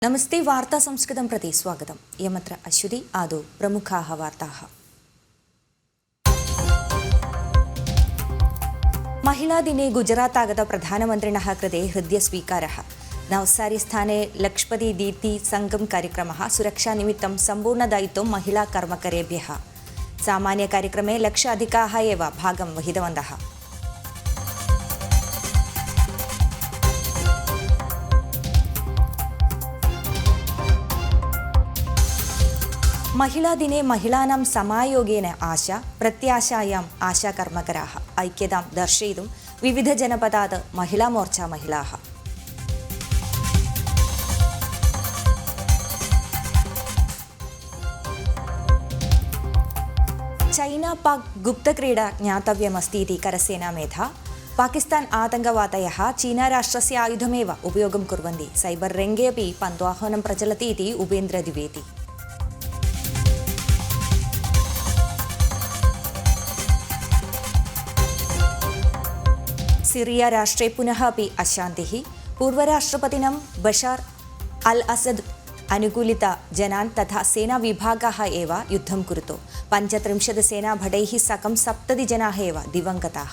नमस्ते वार्ता संस्कृतं प्रति स्वागतम्। इयमत्र अश्वती आदौ प्रमुखाः वार्ताः। महिलादिने गुजरात् आगत प्रधानमन्त्रिणः कृते हृदयस्वीकारः। नवसारी स्थाने लक्ष्पति दीप्ति संगम कार्यक्रमः सुरक्षानिमित्तं सम्पूर्णदायित्वं महिला कर्मकरेभ्यः। सामान्यकार्यक्रमे लक्षाधिकाः एव भागं वहितवन्तः। महिलादिने महिलानां समायोगेन आशा प्रत्याशायाम् आशाकर्मकराः ऐक्यतां दर्शयितुं विविधजनपदात् महिलामोर्चा महिलाः। चैना पाक् गुप्तक्रीडा ज्ञातव्यमस्ति इति करसेनामेधा। पाकिस्तान आतङ्कवादयः चीनाराष्ट्रस्य आयुधमेव उपयोगं कुर्वन्ति। सैबर् रङ्गे अपि पन्द्वाहनं प्रचलति इति उपेन्द्र द्विवेदी। सीरिया राष्ट्रे पुनः अपि अशान्तिः। पूर्वराष्ट्रपतिनं बशार् अल् असद् अनुकूलित जनान् तथा सेनाविभागाः एव युद्धं कुरुतो। 35 सेनाभटैः साकं 70 जनाः एव दिवङ्गताः।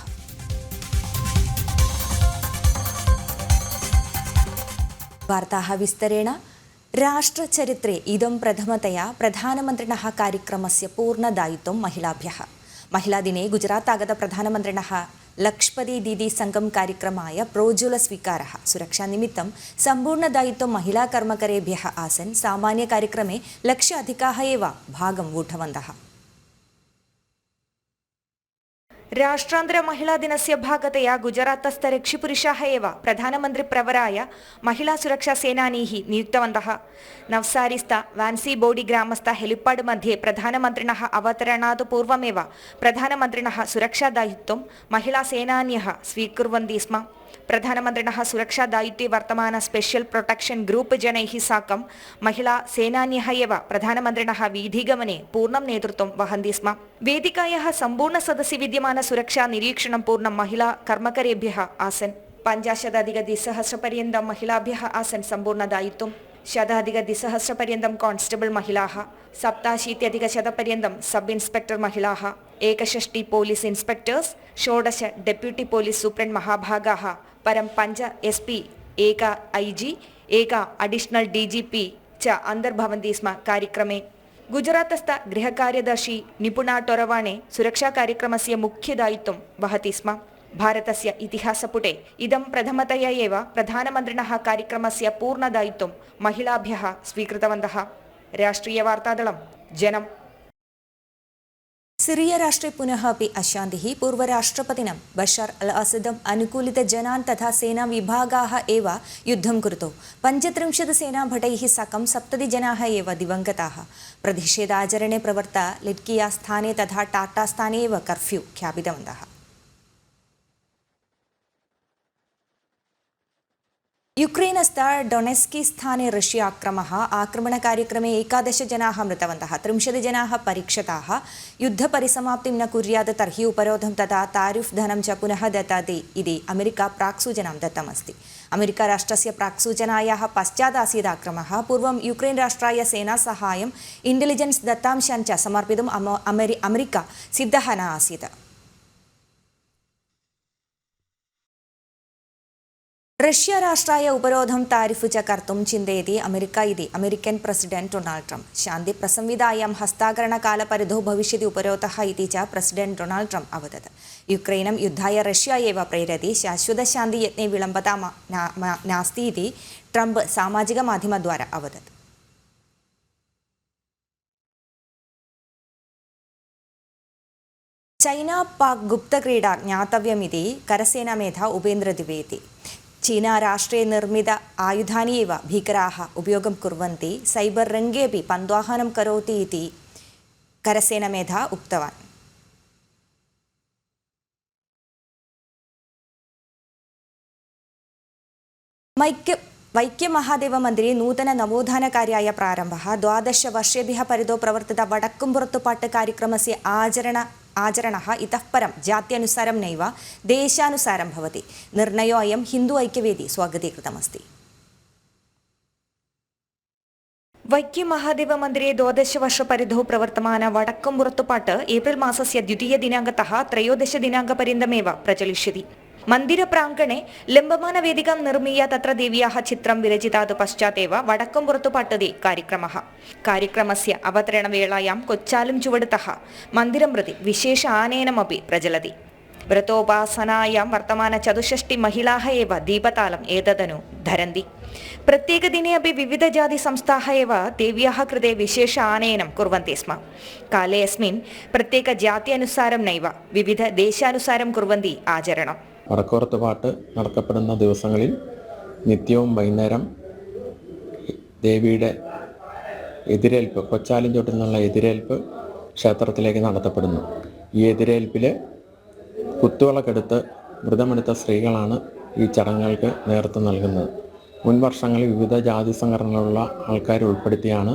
वार्ताः विस्तरेण। राष्ट्रचरित्रे इदं प्रथमतया प्रधानमन्त्रिणः कार्यक्रमस्य पूर्णदायित्वं महिलाभ्यः। महिलादिने गुजरात् आगत प्रधानमन्त्रिणः लक्ष्पति दीदी संगम कार्यक्रमाय प्रोज्वलस्वीकारः। सुरक्षानिमित्तं सम्पूर्णदायित्वं महिला कर्मकरेभ्यः आसन्। सामान्यकार्यक्रमे लक्षाधिकाः एव भागम् ऊढवन्तः। राष्ट्रान्तरे महिलादिनस्य भागतया गुजरातस्थ रक्षिपुरुषाः एव प्रधानमन्त्रिप्रवराय महिलासुरक्षासेनानीः नियुक्तवन्तः। नवसारीस्थ वान्सी बोडी ग्रामस्थ हेलिपाड् मध्ये प्रधानमन्त्रिणः अवतरणात् पूर्वमेव प्रधानमन्त्रिणः सुरक्षादायित्वं महिलासेनान्यः स्वीकुर्वन्ति स्म। प्रधानमन्त्रिणः सुरक्षादायित्वे वर्तमान स्पेशल प्रोटेक्शन ग्रुप जनैः साकं महिला सेनान्यः एव प्रधानमन्त्रिणः वीधिगमने पूर्णं नेतृत्वं वहन्ति स्म। वेदिकायाः सम्पूर्णसदसि विद्यमान सुरक्षा निरीक्षणं पूर्णं महिला कर्मकरेभ्यः आसन्। 50,000-2,सहस्रपर्यन्तं महिलाभ्यः आसन् सम्पूर्णदायित्वं। 100,000-2,सहस्रपर्यन्तं कान्स्टेबल महिलाः, 87,100पर्यन्तं सब इन्स्पेक्टर महिलाः, 61 पोलीस् इन्स्पेक्टर्स्, 16 डेप्यूटी पोलीस् सूप्रण्ट् महाभागाः, परं 5 SP, 1 IG, 1 अडिशनल DGP च अन्तर्भवन्ति स्म कार्यक्रमे। गुजरातस्थ गृहकार्यदर्शी निपुणा टोरवाणे सुरक्षाकार्यक्रमस्य मुख्यदायित्वं वहति स्म। भारतस्य इतिहासपुटे इदं प्रथमतया एव प्रधानमन्त्रिणः कार्यक्रमस्य पूर्णदायित्वं महिलाभ्यः स्वीकृतवन्तः। राष्ट्रियवार्तादलं जनम्। सीरिया राष्ट्रे पुनः अपि अशान्तिः। पूर्वराष्ट्रपतिनं बशार् अल् असदम् अनुकूलित जनान् तथा सेनाविभागाः एव युद्धं कुरुतो। 35 सेनाभटैः साकं 70 जनाः एव दिवङ्गताः। प्रतिषेधाचरणे प्रवृत्ता लिट्किया स्थाने तथा टाटा स्थाने एव कर्फ्यू ख्यापितवन्तः। यूक्रेनस्थ डोनेस्की स्थाने रष्या आक्रमणकार्यक्रमे 11 जनाः मृतवन्तः। 30 जनाः परीक्षिताः। युद्धपरिसमाप्तिं न कुर्यात् तर्हि उपरोधं तथा तारिफ् धनं च पुनः ददाति इति अमेरिका प्राक्सूचनां दत्तमस्ति। अमेरिका राष्ट्रस्य प्राक्सूचनायाः पश्चात् आसीत् आक्रमणः। पूर्वं यूक्रेन् राष्ट्राय सेनासहायम् इण्टेलिजेन्स् दत्तांशान् च समर्पितुम् अमेरिका सिद्धः न आसीत्। रष्या राष्ट्राय उपरोधं तारिफ् च कर्तुं चिन्तयति अमेरिका इति अमेरिकन् प्रेसिडेण्ट् डोनाल्ड् ट्रम्प्। शान्तिप्रसंविधायां हस्ताकरणकालपरिधौ भविष्यति उपरोधः इति च प्रेसिडेण्ट् डोनाल्ड् ट्रम्प् अवदत्। यूक्रेनं युद्धाय रष्या एव प्रेरयति। शाश्वतशान्तियत्ने विलम्बता नास्ति इति ट्रम्प् सामाजिकमाध्यमद्वारा अवदत्। चैना पाक् गुप्तक्रीडा ज्ञातव्यमिति करसेनामेधा उपेन्द्र द्विवेदी। चीना राष्ट्रे निर्मित आयुधानि एव भीकराः उपयोगं कुर्वन्ति। सैबर् रङ्गे अपि पन्द्वाहनं करोति इति करसेनामेधा उक्तवान्। वैक्यमहादेवमन्दिरे नूतन नवोत्थानकार्याय प्रारम्भः। 12 वर्षेभ्यः परितो प्रवर्तित वडक्कुंपुरत्तुपाट्टु कार्यक्रमस्य आचरणः इतः परं जात्यनुसारं नैव देशानुसारं भवति। निर्णयोऽयं हिन्दू ऐक्यवेदी स्वागतीकृतमस्ति। वैक्यं महादेवमन्दिरे 12-वर्षपरिधौ प्रवर्तमान वडक्कम्पुरत्तुपाट् एप्रिल् मासस्य 2-दिनाङ्कतः 13-दिनाङ्कपर्यन्तमेव प्रचलिष्यति। मन्दिरप्राङ्गणे लम्बमानवेदिकां निर्मीय तत्र देव्याः चित्रं विरचितात् पश्चात् एव वडक्कम्पुरत्तुपाट्टदे कार्यक्रमः। कार्यक्रमस्य अवतरणवेलायां कोच्चालुं चुवडुतः मन्दिरं प्रति विशेष आनयनमपि प्रचलति। व्रतोपासनायां वर्तमान 64 महिलाः एव दीपतालम् एतदनु धरन्ति। प्रत्येकदिने अपि विविधजातिसंस्थाः एव देव्याः कृते विशेष आनयनं कुर्वन्ति स्म। काले अस्मिन् प्रत्येकजात्यनुसारं नैव विविधदेशानुसारं कुर्वन्ति आचरणम्। വടക്കോർത്തുപാട്ട് നടത്തപ്പെടുന്ന ദിവസങ്ങളിൽ നിത്യവും വൈകുന്നേരം ദേവിയുടെ എതിരേൽപ്പ് കൊച്ചാലിൻചോട്ടിൽ നിന്നുള്ള എതിരേൽപ്പ് ക്ഷേത്രത്തിലേക്ക് നടത്തപ്പെടുന്നു. ഈ എതിരേൽപ്പിൽ കുത്തുവിളക്കെടുത്ത് വ്രതമെടുത്ത സ്ത്രീകളാണ് ഈ ചടങ്ങുകൾക്ക് നേതൃത്വം നൽകുന്നത്. മുൻ വർഷങ്ങളിൽ വിവിധ ജാതി സംഘടനകളുള്ള ആൾക്കാരെ ഉൾപ്പെടുത്തിയാണ്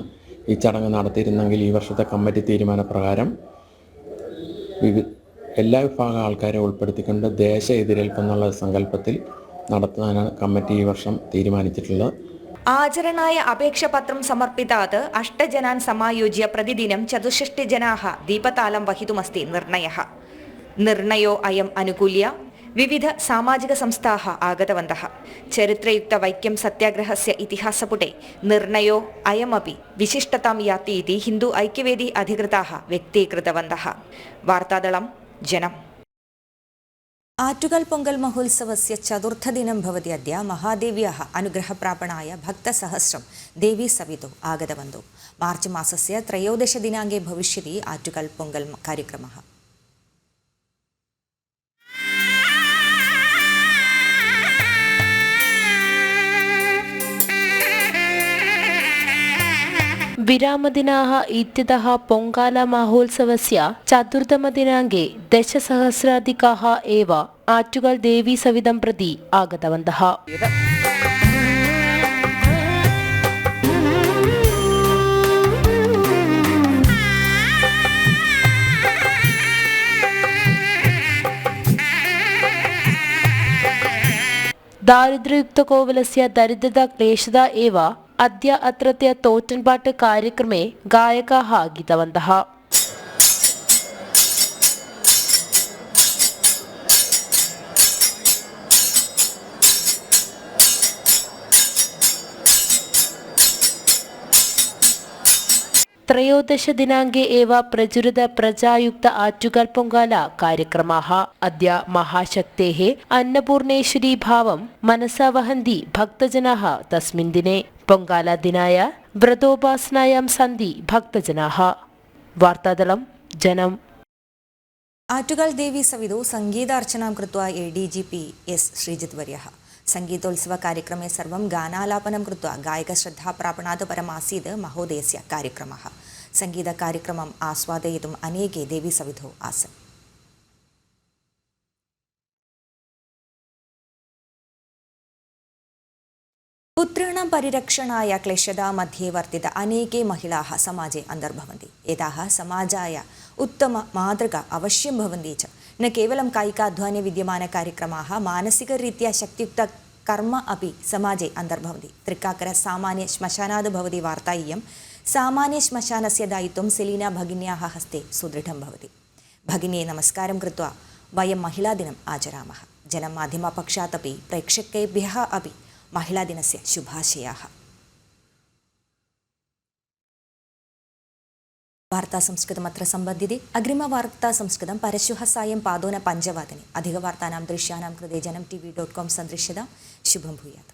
ഈ ചടങ്ങ് നടത്തിയിരുന്നെങ്കിൽ ഈ വർഷത്തെ കമ്മിറ്റി തീരുമാനപ്രകാരം എല്ലാ വിഭാഗം ആൾക്കാരെ ഉൾപ്പെടുത്തിക്കൊണ്ട് ദേശ എതിരേൽപ്പ് എന്നുള്ള സങ്കല്പത്തിൽ നടത്താനാണ് കമ്മിറ്റി ഈ വർഷം തീരുമാനിച്ചിട്ടുള്ളത്. ആചരണായ അപേക്ഷപത്രം സമർപ്പിതാത് 8 ജനാൻ സമായോജ്യ പ്രതിദിനം 64 ജനാः ദീപതാലം വഹിതുമസ്തി നിർണയः. നിർണയോ അയം അനുകൂല്യ വിവിധ സാമാജിക സംസ്ഥാः ആഗതവन्तः. ചരിത്രയുക്ത വൈക്കം സത്യാഗ്രഹस्य ഇതിഹാസപുटे നിർണയോ അയമപി വിശിഷ്ടതാം യാति इति ഹിന്ദു ഐക്യവേദി അധികൃതാः വ്യക്തീകൃതവन्तः. വാർത്താദളം ജനം. ആറ്റുകാൽ പൊങ്കൽ മഹോത്സവस्य ചതുർത്ഥദിനം भवति अद्य. महादेव्याः अनुग्रहप्रापणाय भक्तसहस्रं देवी सवितो आगतवन्तौ. मार्च मासस्य 13 दिनाङ्के भविष्यति आറ്റുകാൽ പൊങ്കൽ कार्यक्रमः. विरामदिनाः इत्यतः पोङ्गालमहोत्सवस्य चतुर्थदिनाङ्के 10,000 एव आറ്റുകാൽ देवी सविधं प्रति आगतवन्तः. दारिद्र्ययुक्तकोवलस्य दरिद्रता क्लेशता एव अद्य अत्रत्य തോറ്റൻപാട്ട് कार्यक्रमे गायकाः गीतवन्तः. त्रयोदशदिनाङ्के एव प्रचुरित प्रजायुक्त आറ്റുകാൽ പൊങ്കാല कार्यक्रमाः. अद्य महाशक्तेः अन्नपूर्णेश्वरी भावं मनसा वहन्ति भक्तजनाः. तस्मिन् दिने പൊങ്കാലദിനായ വ്രതോപാസനായാം സന്തി ഭക്തജനാः. വാർത്താദളം ജനം. ആറ്റുകാൽ ദേവി സവിധौ സംഗീതാർച്ചനാं कृत्वा ADGP S श्रीजितवर्यः. संगीतोत्सवकार्यक्रमे सर्वं गानालापनं कृत्वा गायकश्रद्धाप्रापणात् परमासीत् महोदयस्य कार्यक्रमः. सङ्गीतकार्यक्रमम् आस्वादयितुम् अनेके देवी सविधौ आसन्. पुत्राणां परिरक्षणाय क्लेशता मध्ये वर्तित अनेके महिलाः समाजे अन्तर्भवन्ति. एताः समाजाय उत्तम मातृका अवश्यं भवन्ति च. न केवलं कायिकाध्वाने विद्यमानकार्यक्रमाः मानसिकरीत्या शक्तियुक्त कर्म अपि समाजे अन्तर्भवन्ति. त्रिक्काकर सामान्य श्मशानात् भवति वार्ता इयं. सामान्य श्मशानस्य दायित्वं सेलीना भगिन्याः हस्ते सुदृढं भवति. भगिन्यै नमस्कारं कृत्वा वयं महिलादिनम् आचरामः. जनमाध्यमपक्षात् अपि प्रेक्षकेभ्यः अपि महिलादिनस्य शुभाशयाः. वार्ता संस्कृतमत्र सम्बध्यते. अग्रिमवार्ता संस्कृतं परश्वः सायं पादोन 5 अधिकवार्तानां दृश्यानां कृते जनम tv.com सन्दृश्यतां. शुभं भूयात्.